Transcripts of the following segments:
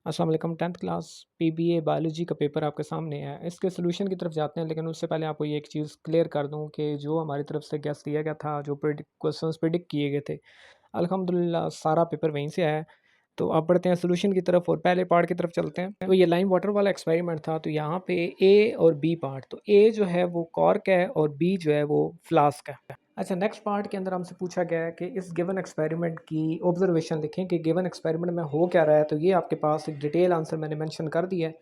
अस्सलाम वालेकुम 10th class PBA biology का पेपर आपके सामने है। इसके सॉल्यूशन की तरफ जाते हैं, लेकिन उससे पहले आपको ये एक चीज़ क्लियर कर दूं कि जो हमारी तरफ से गेस दिया गया था, जो क्वेश्चंस प्रिडिक्ट किए गए थे, अल्हम्दुलिल्लाह सारा पेपर वहीं से आया है। तो अब बढ़ते हैं सॉल्यूशन की तरफ और पहले पार्ट की तरफ चलते हैं। तो ये लाइम वाटर वाला एक्सपेरिमेंट था। तो यहाँ पे ए और बी पार्ट, तो ए जो है वो कॉर्क है और बी जो है वो फ्लास्क है। अच्छा, नेक्स्ट पार्ट के अंदर हमसे पूछा गया है कि इस गिवन एक्सपेरिमेंट की ऑब्जर्वेशन लिखें कि गिवन एक्सपेरिमेंट में हो क्या रहा है। तो ये आपके पास एक डिटेल आंसर मैंने मेंशन कर दिया है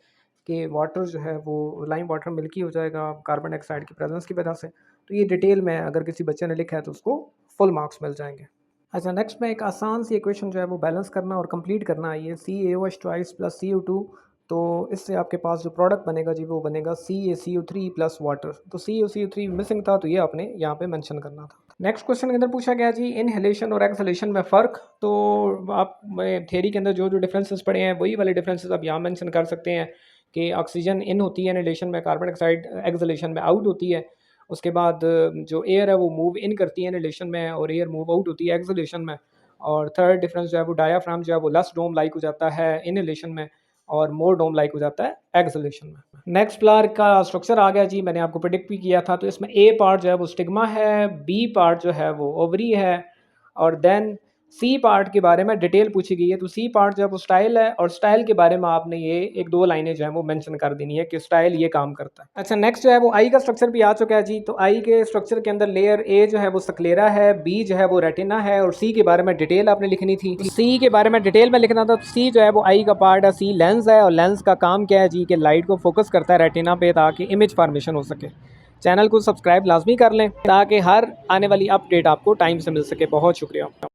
कि वाटर जो है वो लाइम वाटर मिल्की हो जाएगा कार्बन डाइऑक्साइड की प्रेजेंस की वजह से। तो ये डिटेल में अगर किसी बच्चे ने लिखा है तो उसको फुल मार्क्स मिल जाएंगे। अच्छा, नेक्स्ट में एक आसान सी इक्वेशन जो है वो बैलेंस करना और कंप्लीट करना है। ये CaOH ट्वाइस प्लस CO2। तो इससे आपके पास जो प्रोडक्ट बनेगा जी वो बनेगा CaCO3 प्लस वाटर। तो CaCO3 मिसिंग था, तो ये आपने यहाँ पे मेंशन करना था। नेक्स्ट क्वेश्चन के अंदर पूछा गया जी इनहेलेशन और एक्सहेलेशन में फ़र्क। तो आप थ्योरी के अंदर जो जो डिफरेंसेस पढ़े हैं वही वाले डिफरेंसेस आप यहाँ मेंशन कर सकते हैं कि ऑक्सीजन इन होती है इनहेलेशन में, कार्बन डाइऑक्साइड एक्सहेलेशन में आउट होती है। उसके बाद जो एयर है वो मूव इन करती है इनहेलेशन में और एयर मूव आउट होती है एक्सहेलेशन में। और थर्ड डिफरेंस जो है वो डायाफ्राम जो है वो लेस डोम लाइक हो जाता है इनहेलेशन में और मोर डोम लाइक हो जाता है एक्सहेलेशन में। नेक्स्ट फ्लावर का स्ट्रक्चर आ गया जी, मैंने आपको प्रिडिक्ट भी किया था। तो इसमें ए पार्ट जो है वो स्टिग्मा है, बी पार्ट जो है वो ओवरी है और देन सी पार्ट के बारे में डिटेल पूछी गई है। तो सी पार्ट जो है वो स्टाइल है और स्टाइल के बारे में आपने ये एक दो लाइनें जो है वो मेंशन कर देनी है कि स्टाइल ये काम करता है। अच्छा, नेक्स्ट जो है वो आई का स्ट्रक्चर भी आ चुका है जी। तो आई के स्ट्रक्चर के अंदर लेयर ए जो है वो स्क्लेरा है, बी जो है वो रेटिना है और सी के बारे में डिटेल आपने लिखनी थी। सी के बारे में डिटेल में लिखना था। तो सी जो है वो आई का पार्ट है, सी लेंस है और लेंस का काम क्या है जी कि लाइट को फोकस करता है रेटिना पे ताकि इमेज फॉर्मेशन हो सके। चैनल को सब्सक्राइब लाजमी कर लें ताकि हर आने वाली अपडेट आपको टाइम से मिल सके। बहुत शुक्रिया।